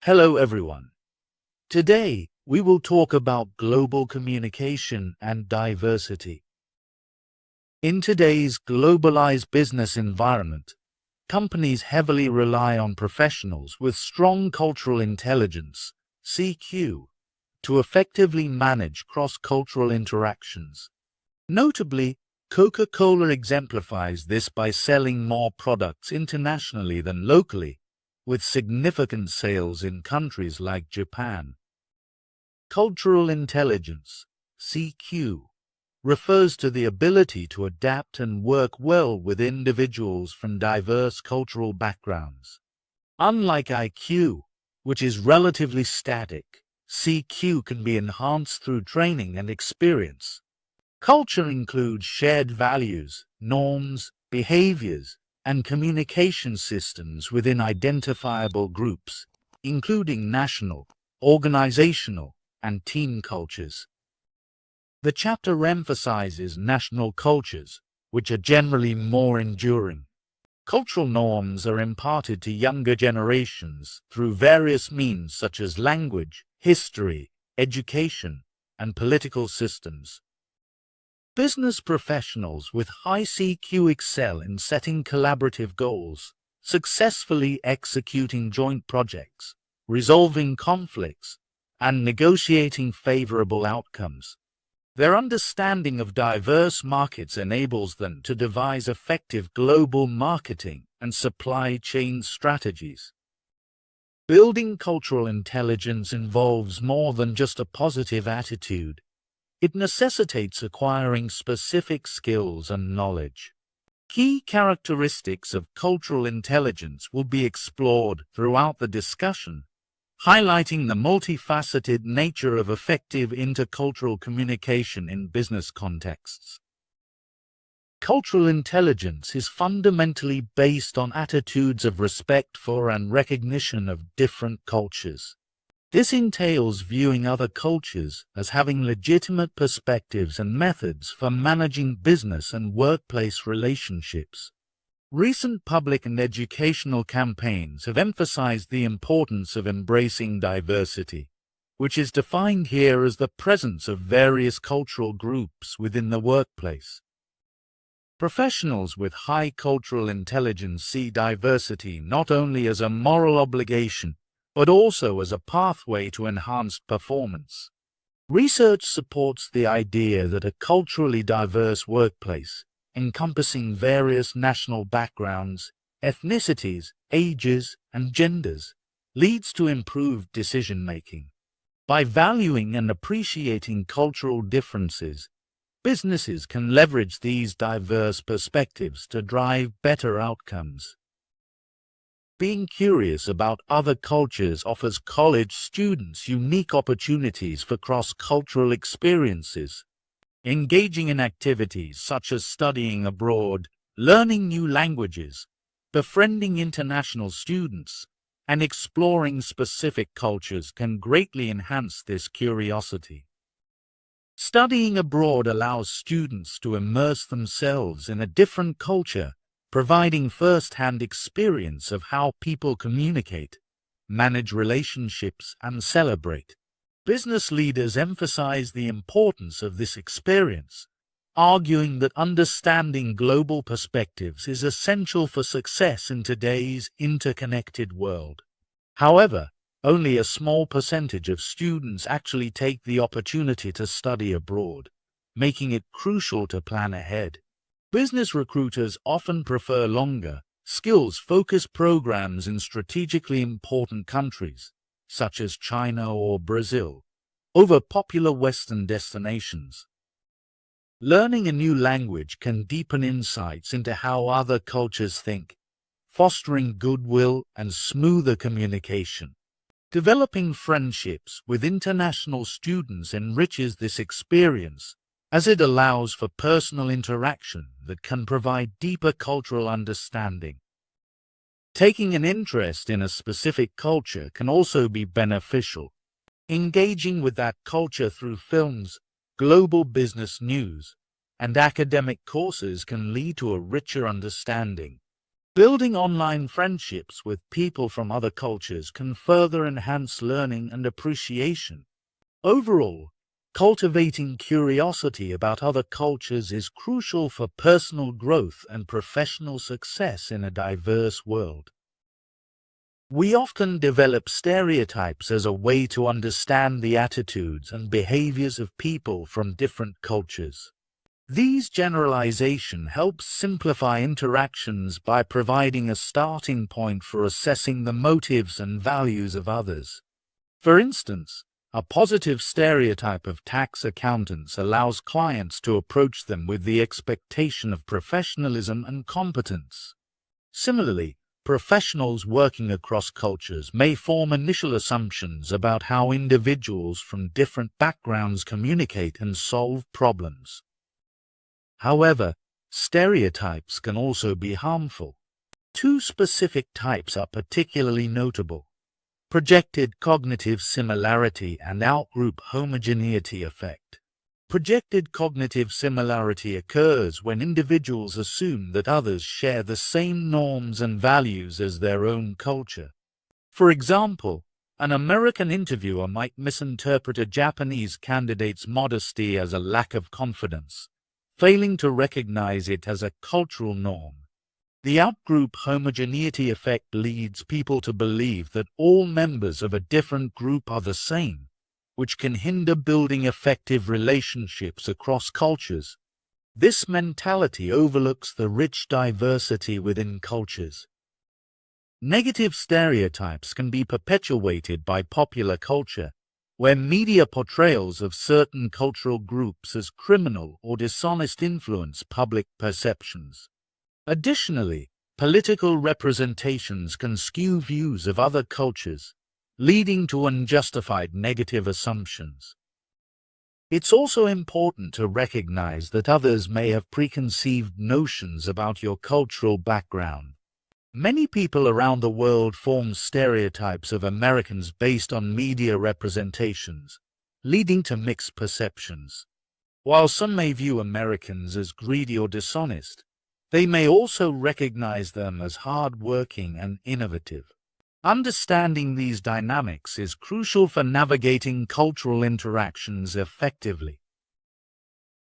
Hello everyone. Today we will talk about global communication and diversity. In today's globalized business environment, companies heavily rely on professionals with strong cultural intelligence, CQ, to effectively manage cross-cultural interactions. Notably, Coca-Cola exemplifies this by selling more products internationally than locally, with significant sales in countries like Japan. Cultural intelligence, CQ, refers to the ability to adapt and work well with individuals from diverse cultural backgrounds. Unlike IQ, which is relatively static, CQ can be enhanced through training and experience. Culture includes shared values, norms, behaviors, and communication systems within identifiable groups, including national, organizational, and team cultures. The chapter emphasizes national cultures, which are generally more enduring. Cultural norms are imparted to younger generations through various means such as language, history, education, and political systems. Business professionals with high CQ excel in setting collaborative goals, successfully executing joint projects, resolving conflicts, and negotiating favorable outcomes. Their understanding of diverse markets enables them to devise effective global marketing and supply chain strategies. Building cultural intelligence involves more than just a positive attitude. It necessitates acquiring specific skills and knowledge. Key characteristics of cultural intelligence will be explored throughout the discussion, highlighting the multifaceted nature of effective intercultural communication in business contexts. Cultural intelligence is fundamentally based on attitudes of respect for and recognition of different cultures. This entails viewing other cultures as having legitimate perspectives and methods for managing business and workplace relationships. Recent public and educational campaigns have emphasized the importance of embracing diversity, which is defined here as the presence of various cultural groups within the workplace. Professionals with high cultural intelligence see diversity not only as a moral obligation, but also as a pathway to enhanced performance. Research supports the idea that a culturally diverse workplace, encompassing various national backgrounds, ethnicities, ages, and genders, leads to improved decision-making. By valuing and appreciating cultural differences, businesses can leverage these diverse perspectives to drive better outcomes. Being curious about other cultures offers college students unique opportunities for cross-cultural experiences. Engaging in activities such as studying abroad, learning new languages, befriending international students, and exploring specific cultures can greatly enhance this curiosity. Studying abroad allows students to immerse themselves in a different culture, providing first-hand experience of how people communicate, manage relationships, and celebrate. Business leaders emphasize the importance of this experience, arguing that understanding global perspectives is essential for success in today's interconnected world. However, only a small percentage of students actually take the opportunity to study abroad, making it crucial to plan ahead. Business recruiters often prefer longer, skills-focused programs in strategically important countries, such as China or Brazil, over popular Western destinations. Learning a new language can deepen insights into how other cultures think, fostering goodwill and smoother communication. Developing friendships with international students enriches this experience, as it allows for personal interaction that can provide deeper cultural understanding. Taking an interest in a specific culture can also be beneficial. Engaging with that culture through films, global business news, and academic courses can lead to a richer understanding. Building online friendships with people from other cultures can further enhance learning and appreciation. Overall, cultivating curiosity about other cultures is crucial for personal growth and professional success in a diverse world. We often develop stereotypes as a way to understand the attitudes and behaviors of people from different cultures. These generalizations help simplify interactions by providing a starting point for assessing the motives and values of others. For instance, a positive stereotype of tax accountants allows clients to approach them with the expectation of professionalism and competence. Similarly, professionals working across cultures may form initial assumptions about how individuals from different backgrounds communicate and solve problems. However, stereotypes can also be harmful. Two specific types are particularly notable: projected cognitive similarity and outgroup homogeneity effect. Projected cognitive similarity occurs when individuals assume that others share the same norms and values as their own culture. For example, an American interviewer might misinterpret a Japanese candidate's modesty as a lack of confidence, failing to recognize it as a cultural norm. The outgroup homogeneity effect leads people to believe that all members of a different group are the same, which can hinder building effective relationships across cultures. This mentality overlooks the rich diversity within cultures. Negative stereotypes can be perpetuated by popular culture, where media portrayals of certain cultural groups as criminal or dishonest influence public perceptions. Additionally, political representations can skew views of other cultures, leading to unjustified negative assumptions. It's also important to recognize that others may have preconceived notions about your cultural background. Many people around the world form stereotypes of Americans based on media representations, leading to mixed perceptions. While some may view Americans as greedy or dishonest, they may also recognize them as hard-working and innovative. Understanding these dynamics is crucial for navigating cultural interactions effectively.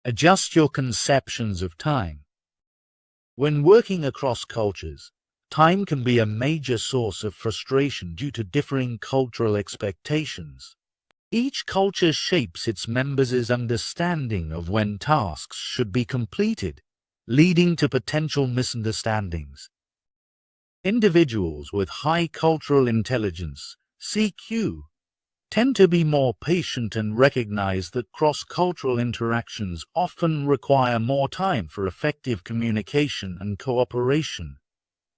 Adjust your conceptions of time. When working across cultures, time can be a major source of frustration due to differing cultural expectations. Each culture shapes its members' understanding of when tasks should be completed, leading to potential misunderstandings. Individuals with high cultural intelligence, CQ, tend to be more patient and recognize that cross-cultural interactions often require more time for effective communication and cooperation,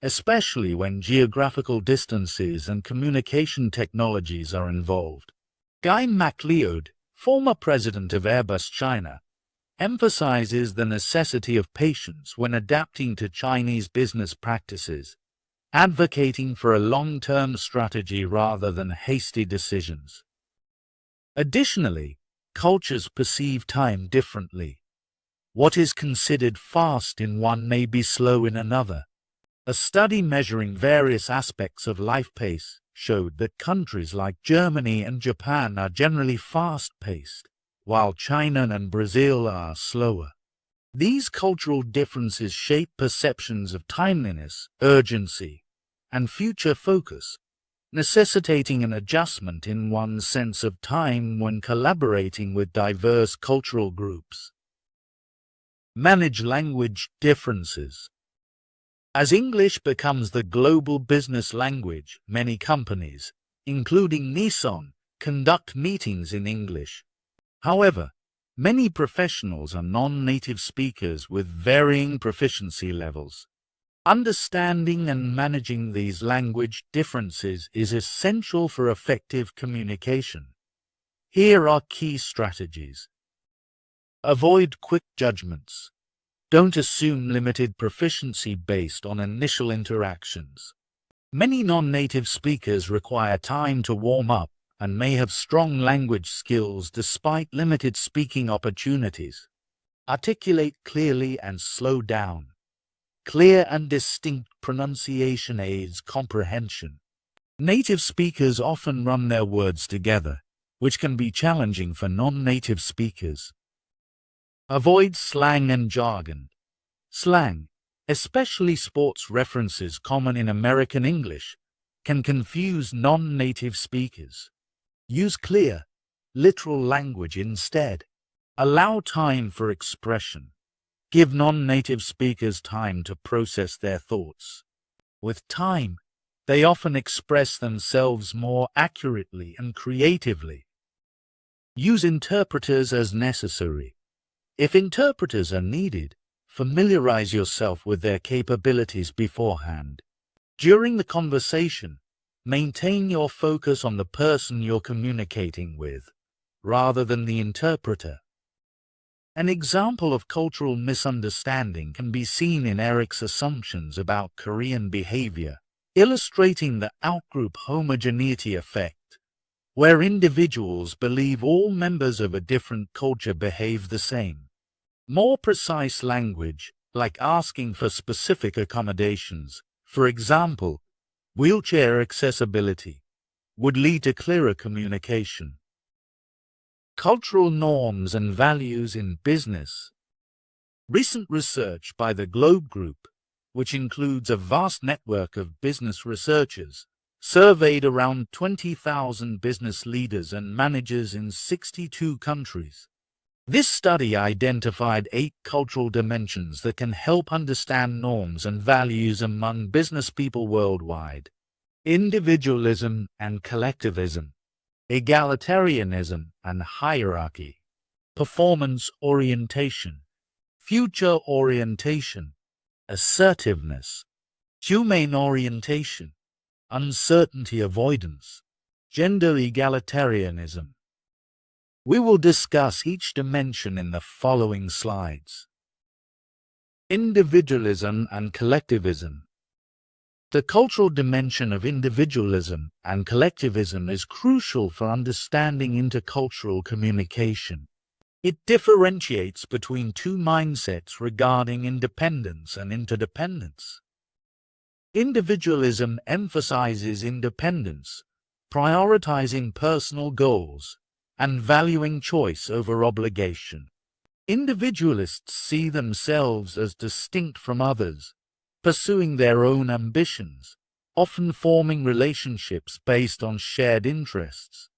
especially when geographical distances and communication technologies are involved. Guy MacLeod, former president of Airbus China, emphasizes the necessity of patience when adapting to Chinese business practices, advocating for a long-term strategy rather than hasty decisions. Additionally, cultures perceive time differently. What is considered fast in one may be slow in another. A study measuring various aspects of life pace showed that countries like Germany and Japan are generally fast-paced, while China and Brazil are slower. These cultural differences shape perceptions of timeliness, urgency, and future focus, necessitating an adjustment in one's sense of time when collaborating with diverse cultural groups. Manage language differences. As English becomes the global business language, many companies, including Nissan, conduct meetings in English. However, many professionals are non-native speakers with varying proficiency levels. Understanding and managing these language differences is essential for effective communication. Here are key strategies. Avoid quick judgments. Don't assume limited proficiency based on initial interactions. Many non-native speakers require time to warm up and may have strong language skills despite limited speaking opportunities. Articulate clearly and slow down. Clear and distinct pronunciation aids comprehension. Native speakers often run their words together, which can be challenging for non-native speakers. Avoid slang and jargon. Slang, especially sports references common in American English, can confuse non-native speakers. Use clear, literal language instead. Allow time for expression. Give non-native speakers time to process their thoughts. With time, they often express themselves more accurately and creatively. Use interpreters as necessary. If interpreters are needed, familiarize yourself with their capabilities beforehand. During the conversation, maintain your focus on the person you're communicating with, rather than the interpreter. An example of cultural misunderstanding can be seen in Eric's assumptions about Korean behavior, illustrating the outgroup homogeneity effect, where individuals believe all members of a different culture behave the same. More precise language, like asking for specific accommodations, for example, wheelchair accessibility, would lead to clearer communication. Cultural norms and values in business. Recent research by the Globe Group, which includes a vast network of business researchers, surveyed around 20,000 business leaders and managers in 62 countries. This study identified 8 cultural dimensions that can help understand norms and values among business people worldwide. Individualism and collectivism. Egalitarianism and hierarchy. Performance orientation. Future orientation. Assertiveness. Humane orientation. Uncertainty avoidance. Gender egalitarianism. We will discuss each dimension in the following slides. Individualism and collectivism. The cultural dimension of individualism and collectivism is crucial for understanding intercultural communication. It differentiates between two mindsets regarding independence and interdependence. Individualism emphasizes independence, prioritizing personal goals, and valuing choice over obligation. Individualists see themselves as distinct from others, pursuing their own ambitions, often forming relationships based on shared interests.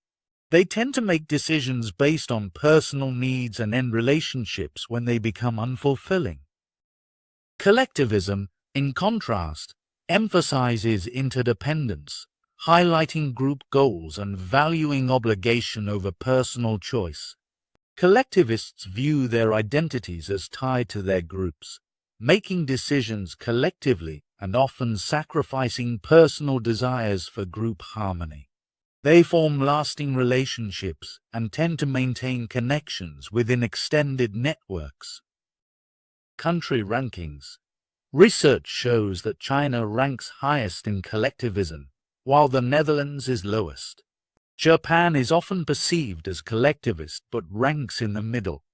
They tend to make decisions based on personal needs and end relationships when they become unfulfilling. Collectivism, in contrast, emphasizes interdependence, highlighting group goals and valuing obligation over personal choice. Collectivists view their identities as tied to their groups, making decisions collectively and often sacrificing personal desires for group harmony. They form lasting relationships and tend to maintain connections within extended networks. Country rankings. Research shows that China ranks highest in collectivism, while the Netherlands is lowest. Japan is often perceived as collectivist but ranks in the middle.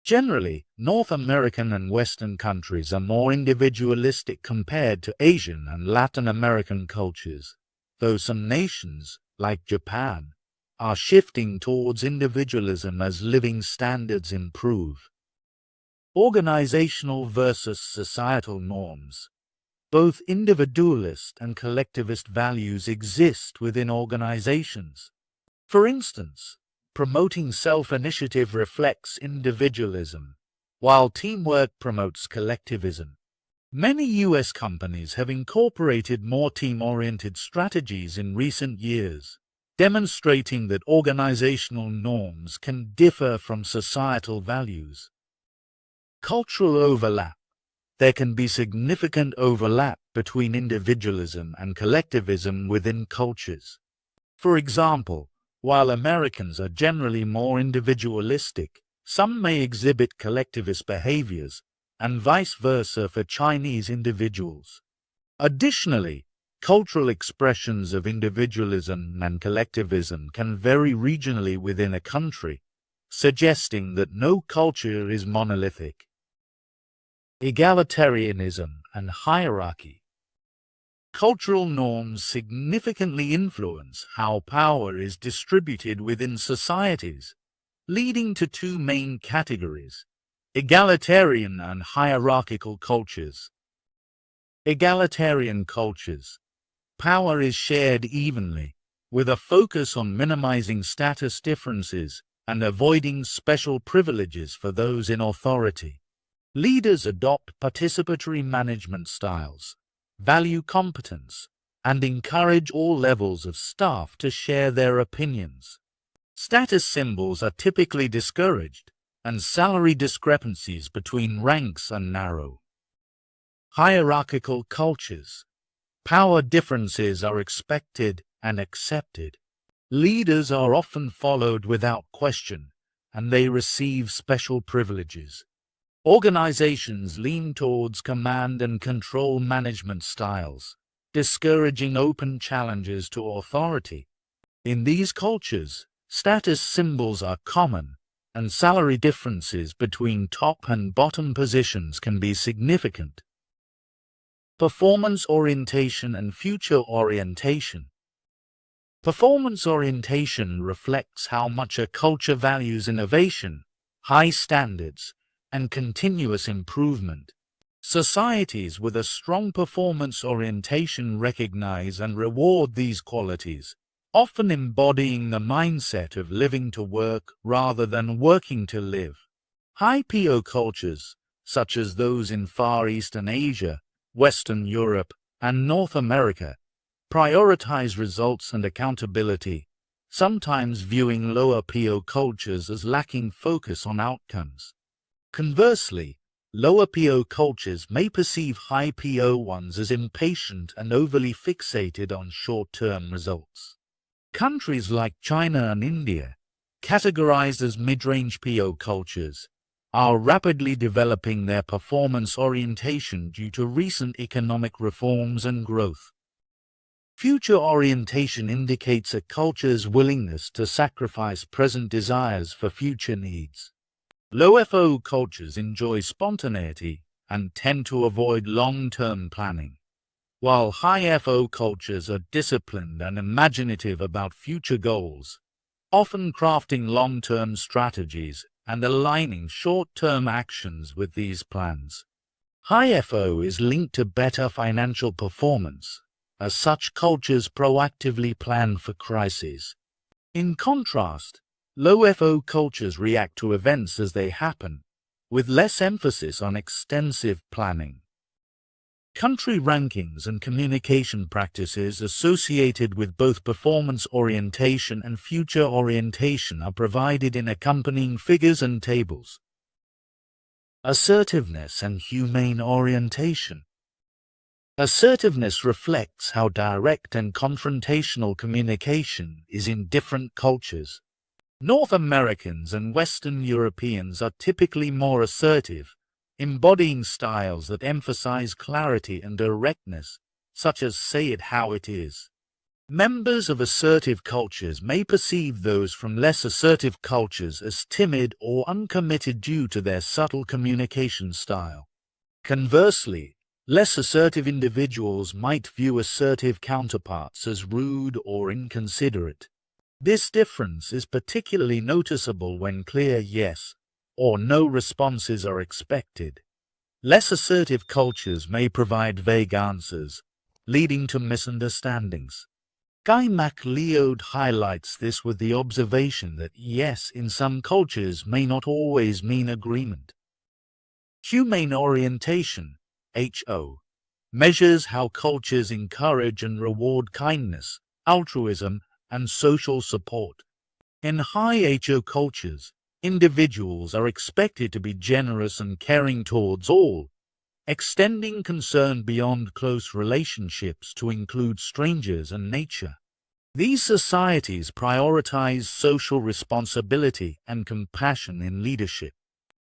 Generally, North American and Western countries are more individualistic compared to Asian and Latin American cultures, though some nations, like Japan, are shifting towards individualism as living standards improve. Organizational versus societal norms. Both individualist and collectivist values exist within organizations. For instance, promoting self-initiative reflects individualism, while teamwork promotes collectivism. Many U.S. companies have incorporated more team-oriented strategies in recent years, demonstrating that organizational norms can differ from societal values. Cultural overlap. There can be significant overlap between individualism and collectivism within cultures. For example, while Americans are generally more individualistic, some may exhibit collectivist behaviors, and vice versa for Chinese individuals. Additionally, cultural expressions of individualism and collectivism can vary regionally within a country, suggesting that no culture is monolithic. Egalitarianism and hierarchy. Cultural norms significantly influence how power is distributed within societies, leading to two main categories: egalitarian and hierarchical cultures. Egalitarian cultures. Power is shared evenly, with a focus on minimizing status differences and avoiding special privileges for those in authority. Leaders adopt participatory management styles, value competence, and encourage all levels of staff to share their opinions. Status symbols are typically discouraged, and salary discrepancies between ranks are narrow. Hierarchical cultures. Power differences are expected and accepted. Leaders are often followed without question, and they receive special privileges. Organizations lean towards command and control management styles, discouraging open challenges to authority. In these cultures, status symbols are common, and salary differences between top and bottom positions can be significant. Performance orientation and future orientation. Performance orientation reflects how much a culture values innovation, high standards, and continuous improvement. Societies with a strong performance orientation recognize and reward these qualities, often embodying the mindset of living to work rather than working to live. High PO cultures, such as those in Far Eastern Asia, Western Europe, and North America, prioritize results and accountability, sometimes viewing lower PO cultures as lacking focus on outcomes. Conversely, lower PO cultures may perceive high PO ones as impatient and overly fixated on short-term results. Countries like China and India, categorized as mid-range PO cultures, are rapidly developing their performance orientation due to recent economic reforms and growth. Future orientation indicates a culture's willingness to sacrifice present desires for future needs. Low FO cultures enjoy spontaneity and tend to avoid long-term planning, while high FO cultures are disciplined and imaginative about future goals, often crafting long-term strategies and aligning short-term actions with these plans. High FO is linked to better financial performance, as such cultures proactively plan for crises. In contrast, low FO cultures react to events as they happen, with less emphasis on extensive planning. Country rankings and communication practices associated with both performance orientation and future orientation are provided in accompanying figures and tables. Assertiveness and humane orientation. Assertiveness reflects how direct and confrontational communication is in different cultures. North Americans and Western Europeans are typically more assertive, embodying styles that emphasize clarity and directness, such as "say it how it is." Members of assertive cultures may perceive those from less assertive cultures as timid or uncommitted due to their subtle communication style. Conversely, less assertive individuals might view assertive counterparts as rude or inconsiderate. This difference is particularly noticeable when clear yes or no responses are expected. Less assertive cultures may provide vague answers, leading to misunderstandings. Guy MacLeod highlights this with the observation that yes in some cultures may not always mean agreement. Humane orientation, HO, measures how cultures encourage and reward kindness, altruism, and social support. In high HO cultures, individuals are expected to be generous and caring towards all, extending concern beyond close relationships to include strangers and nature. These societies prioritize social responsibility and compassion in leadership.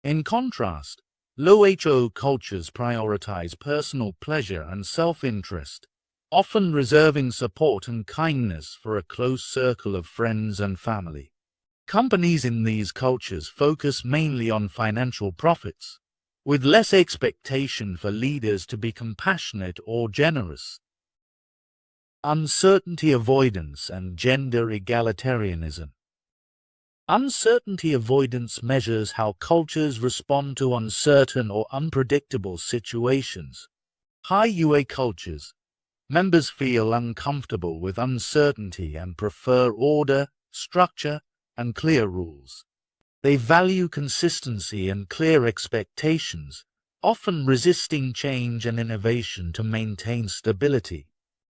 In contrast, low HO cultures prioritize personal pleasure and self-interest, often reserving support and kindness for a close circle of friends and family. Companies in these cultures focus mainly on financial profits, with less expectation for leaders to be compassionate or generous. Uncertainty avoidance and gender egalitarianism. Uncertainty avoidance measures how cultures respond to uncertain or unpredictable situations. Hyuei cultures. Members feel uncomfortable with uncertainty and prefer order, structure, and clear rules. They value consistency and clear expectations, often resisting change and innovation to maintain stability.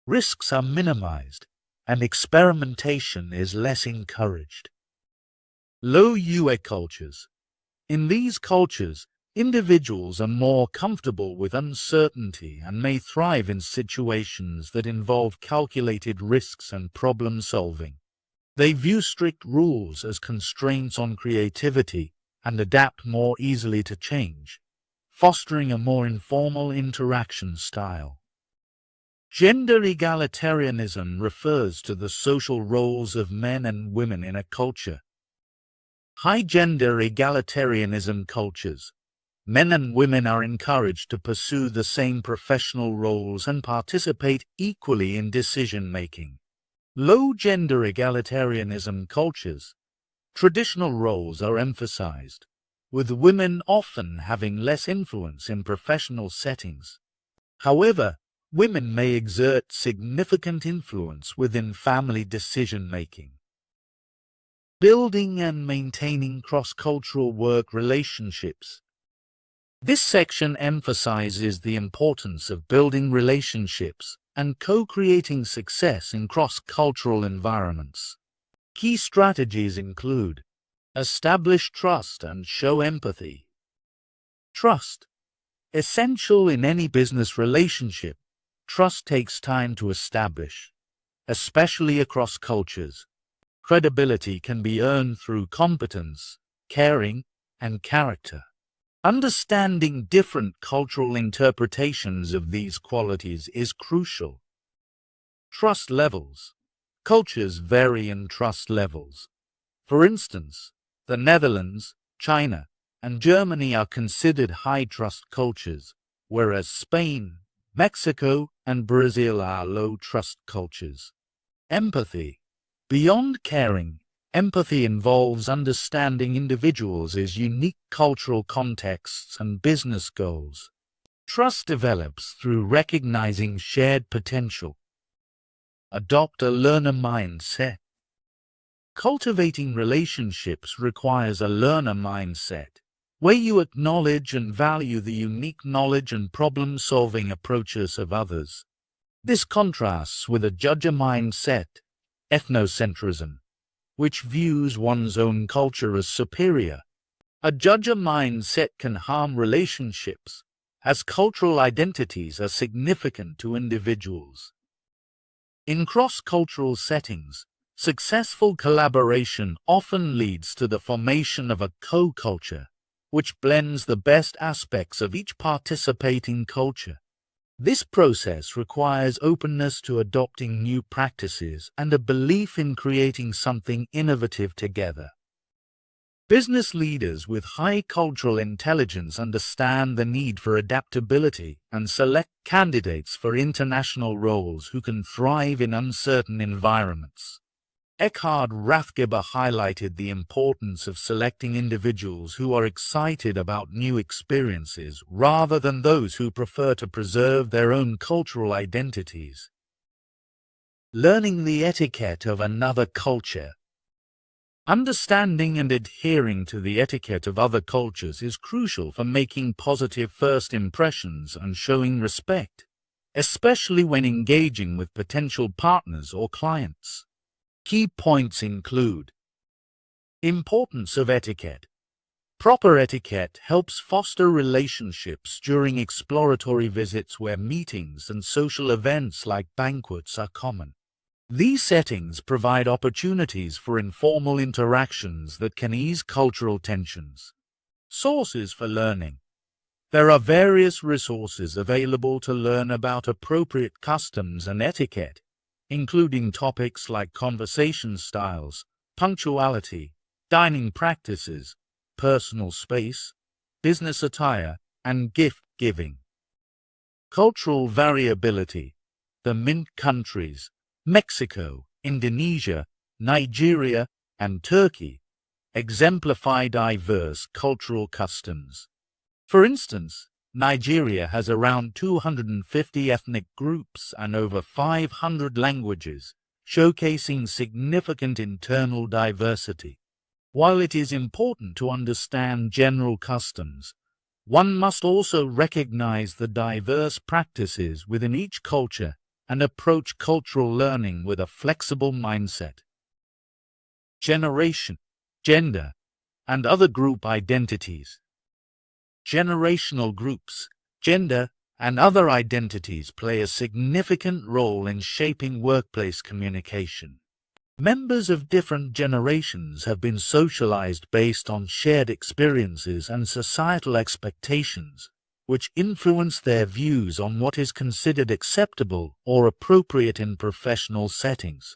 Risks are minimized, and experimentation is less encouraged. Low Yue cultures. In these cultures, individuals are more comfortable with uncertainty and may thrive in situations that involve calculated risks and problem solving. They view strict rules as constraints on creativity and adapt more easily to change, fostering a more informal interaction style. Gender egalitarianism refers to the social roles of men and women in a culture. High gender egalitarianism cultures. Men and women are encouraged to pursue the same professional roles and participate equally in decision-making. Low gender egalitarianism cultures. Traditional roles are emphasized, with women often having less influence in professional settings. However, women may exert significant influence within family decision-making. Building and maintaining cross-cultural work relationships. This section emphasizes the importance of building relationships and co-creating success in cross-cultural environments. Key strategies include: establish trust and show empathy. Trust. Essential in any business relationship, trust takes time to establish, especially across cultures. Credibility can be earned through competence, caring, and character. Understanding different cultural interpretations of these qualities is crucial. Trust levels. Cultures vary in trust levels. For instance, the Netherlands, China, and Germany are considered high-trust cultures, whereas Spain, Mexico, and Brazil are low-trust cultures. Empathy. Beyond caring, empathy involves understanding individuals' unique cultural contexts and business goals. Trust develops through recognizing shared potential. Adopt a learner mindset. Cultivating relationships requires a learner mindset, where you acknowledge and value the unique knowledge and problem-solving approaches of others. This contrasts with a judger mindset, ethnocentrism, which views one's own culture as superior. A judger mindset can harm relationships, as cultural identities are significant to individuals. In cross-cultural settings, successful collaboration often leads to the formation of a co-culture, which blends the best aspects of each participating culture. This process requires openness to adopting new practices and a belief in creating something innovative together. Business leaders with high cultural intelligence understand the need for adaptability and select candidates for international roles who can thrive in uncertain environments. Eckhard Rathgeber highlighted the importance of selecting individuals who are excited about new experiences rather than those who prefer to preserve their own cultural identities. Learning the etiquette of another culture. Understanding and adhering to the etiquette of other cultures is crucial for making positive first impressions and showing respect, especially when engaging with potential partners or clients. Key points include: importance of etiquette. Proper etiquette helps foster relationships during exploratory visits where meetings and social events like banquets are common. These settings provide opportunities for informal interactions that can ease cultural tensions. Sources for learning. There are various resources available to learn about appropriate customs and etiquette, including topics like conversation styles, punctuality, dining practices, personal space, business attire, and gift-giving. Cultural variability. The MINT countries, Mexico, Indonesia, Nigeria, and Turkey, exemplify diverse cultural customs. For instance, Nigeria has around 250 ethnic groups and over 500 languages, showcasing significant internal diversity. While it is important to understand general customs, one must also recognize the diverse practices within each culture and approach cultural learning with a flexible mindset. Generation, gender, and other group identities. Generational groups, gender, and other identities play a significant role in shaping workplace communication. Members of different generations have been socialized based on shared experiences and societal expectations, which influence their views on what is considered acceptable or appropriate in professional settings.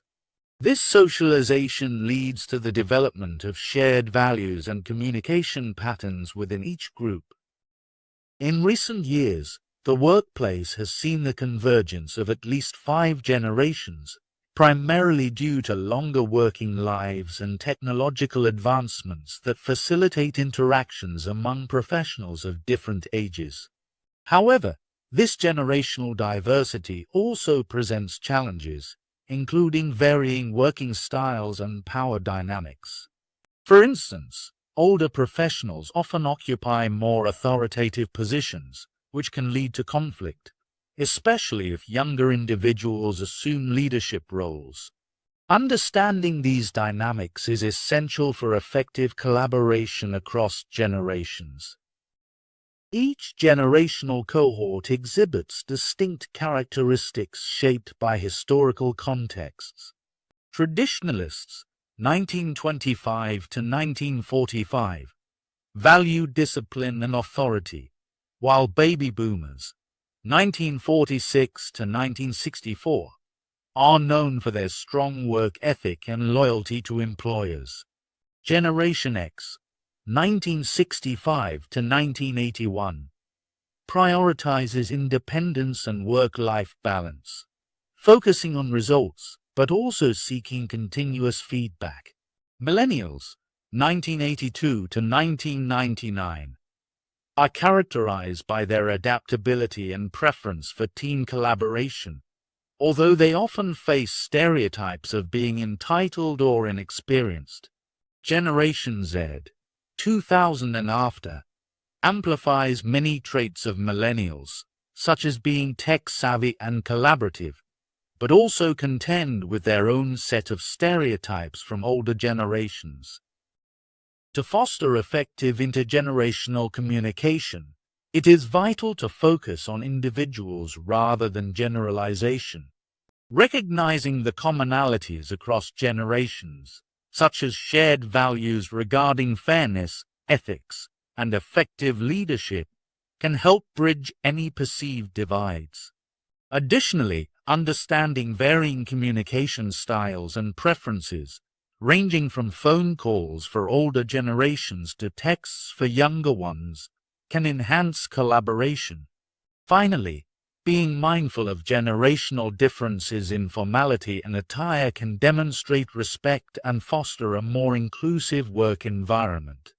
This socialization leads to the development of shared values and communication patterns within each group. In recent years, the workplace has seen the convergence of at least 5 generations, primarily due to longer working lives and technological advancements that facilitate interactions among professionals of different ages. However, this generational diversity also presents challenges, including varying working styles and power dynamics. For instance, older professionals often occupy more authoritative positions, which can lead to conflict, especially if younger individuals assume leadership roles. Understanding these dynamics is essential for effective collaboration across generations. Each generational cohort exhibits distinct characteristics shaped by historical contexts. Traditionalists, 1925 to 1945, valued discipline and authority, while baby boomers, 1946 to 1964, are known for their strong work ethic and loyalty to employers. Generation X, 1965 to 1981, prioritizes independence and work-life balance, focusing on results but also seeking continuous feedback. Millennials, 1982 to 1999, are characterized by their adaptability and preference for team collaboration, although they often face stereotypes of being entitled or inexperienced. Generation Z, 2000 and after, amplifies many traits of millennials, such as being tech-savvy and collaborative, but also contend with their own set of stereotypes from older generations. To foster effective intergenerational communication, it is vital to focus on individuals rather than generalization. Recognizing the commonalities across generations, such as shared values regarding fairness, ethics, and effective leadership, can help bridge any perceived divides. Additionally, understanding varying communication styles and preferences, ranging from phone calls for older generations to texts for younger ones, can enhance collaboration. Finally, being mindful of generational differences in formality and attire can demonstrate respect and foster a more inclusive work environment.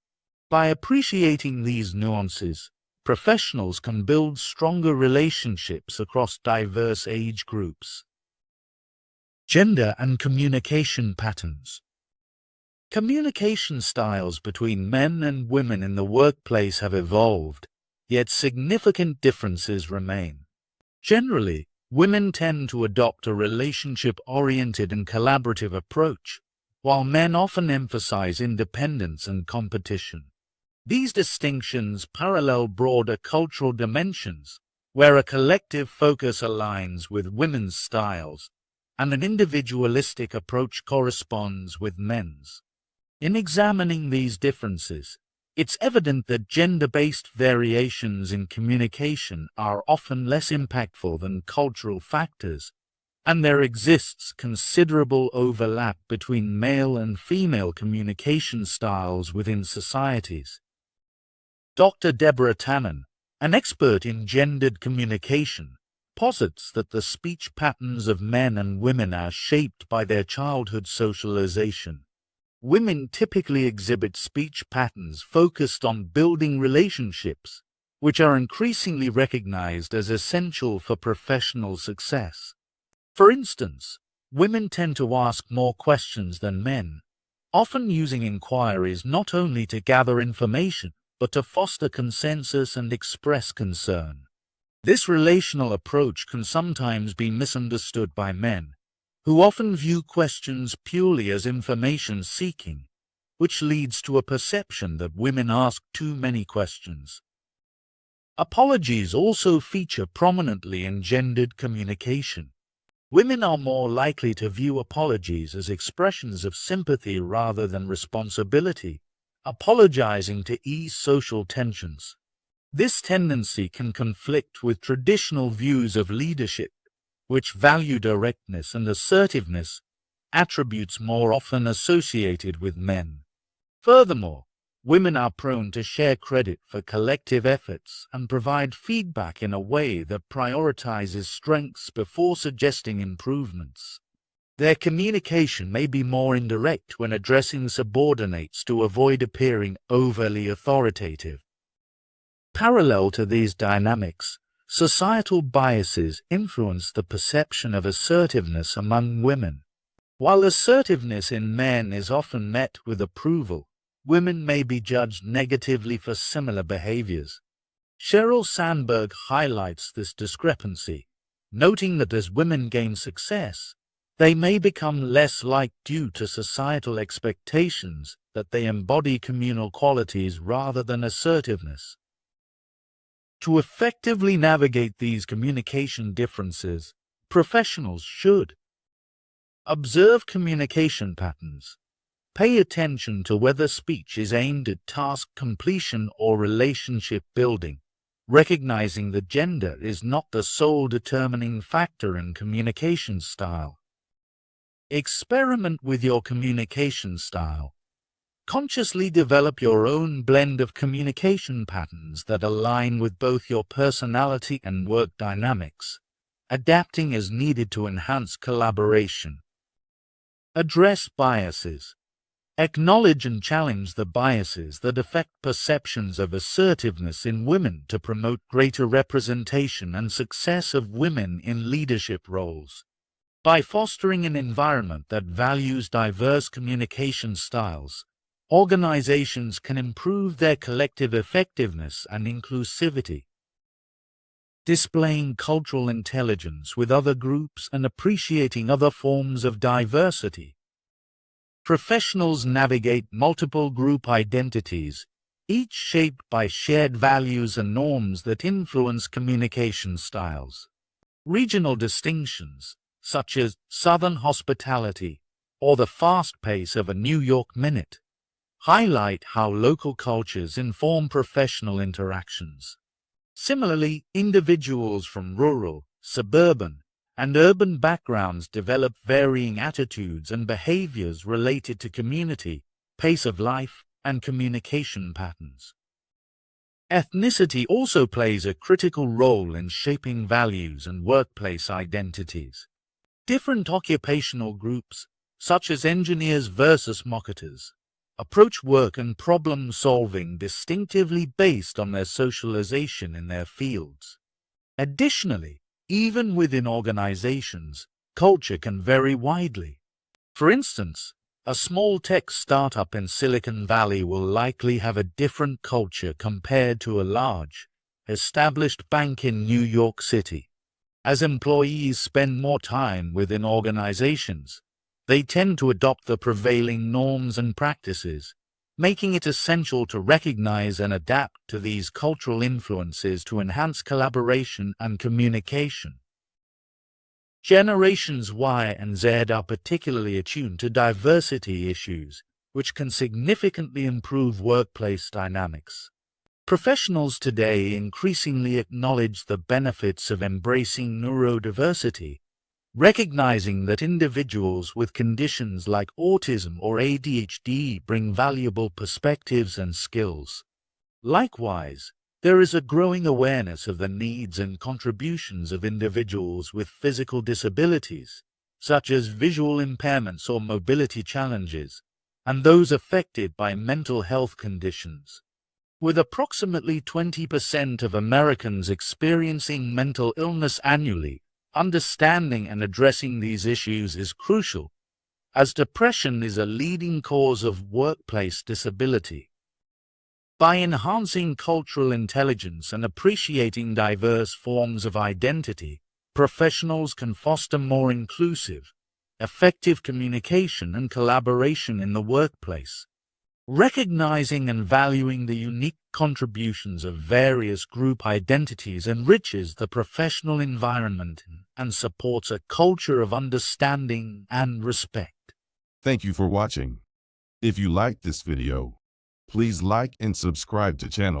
By appreciating these nuances, professionals can build stronger relationships across diverse age groups. Gender and communication patterns. Communication styles between men and women in the workplace have evolved, yet significant differences remain. Generally, women tend to adopt a relationship-oriented and collaborative approach, while men often emphasize independence and competition. These distinctions parallel broader cultural dimensions, where a collective focus aligns with women's styles, and an individualistic approach corresponds with men's. In examining these differences, it's evident that gender-based variations in communication are often less impactful than cultural factors, and there exists considerable overlap between male and female communication styles within societies. Dr. Deborah Tannen, An expert in gendered communication posits that the speech patterns of men and women are shaped by their childhood socialization. Women typically exhibit speech patterns focused on building relationships, which are increasingly recognized as essential for professional success. For instance, women tend to ask more questions than men, often using inquiries not only to gather information, but to foster consensus and express concern. This relational approach can sometimes be misunderstood by men, who often view questions purely as information seeking, which leads to a perception that women ask too many questions. Apologies also feature prominently in gendered communication. Women are more likely to view apologies as expressions of sympathy rather than responsibility, apologizing to ease social tensions. This tendency can conflict with traditional views of leadership, which value directness and assertiveness, attributes more often associated with men. Furthermore, women are prone to share credit for collective efforts and provide feedback in a way that prioritizes strengths before suggesting improvements. Their communication may be more indirect when addressing subordinates to avoid appearing overly authoritative. Parallel to these dynamics, societal biases influence the perception of assertiveness among women. While assertiveness in men is often met with approval, women may be judged negatively for similar behaviors. Sheryl Sandberg highlights this discrepancy, noting that as women gain success, they may become less liked due to societal expectations that they embody communal qualities rather than assertiveness. To effectively navigate these communication differences, professionals should observe communication patterns. Pay attention to whether speech is aimed at task completion or relationship building, recognizing that gender is not the sole determining factor in communication style. Experiment with your communication style. Consciously develop your own blend of communication patterns that align with both your personality and work dynamics, adapting as needed to enhance collaboration. Address biases. Acknowledge and challenge the biases that affect perceptions of assertiveness in women to promote greater representation and success of women in leadership roles. By fostering an environment that values diverse communication styles, organizations can improve their collective effectiveness and inclusivity. Displaying cultural intelligence with other groups and appreciating other forms of diversity. Professionals navigate multiple group identities, each shaped by shared values and norms that influence communication styles. Regional distinctions, such as Southern hospitality or the fast pace of a New York minute, highlight how local cultures inform professional interactions. Similarly, individuals from rural, suburban, and urban backgrounds develop varying attitudes and behaviors related to community, pace of life, and communication patterns. Ethnicity also plays a critical role in shaping values and workplace identities. Different occupational groups, such as engineers versus marketers, approach work and problem-solving distinctively based on their socialization in their fields. Additionally, even within organizations, culture can vary widely. For instance, a small tech startup in Silicon Valley will likely have a different culture compared to a large, established bank in New York City. As employees spend more time within organizations, they tend to adopt the prevailing norms and practices, making it essential to recognize and adapt to these cultural influences to enhance collaboration and communication. Generations Y and Z are particularly attuned to diversity issues, which can significantly improve workplace dynamics. Professionals today increasingly acknowledge the benefits of embracing neurodiversity, recognizing that individuals with conditions like autism or ADHD bring valuable perspectives and skills. Likewise, There is a growing awareness of the needs and contributions of individuals with physical disabilities, such as visual impairments or mobility challenges, and those affected by mental health conditions. With approximately 20% of Americans experiencing mental illness annually, understanding and addressing these issues is crucial, as depression is a leading cause of workplace disability. By enhancing cultural intelligence and appreciating diverse forms of identity, professionals can foster more inclusive, effective communication and collaboration in the workplace. Recognizing and valuing the unique contributions of various group identities enriches the professional environment and supports a culture of understanding and respect. Thank you for watching. If you liked this video, please like and subscribe to channel.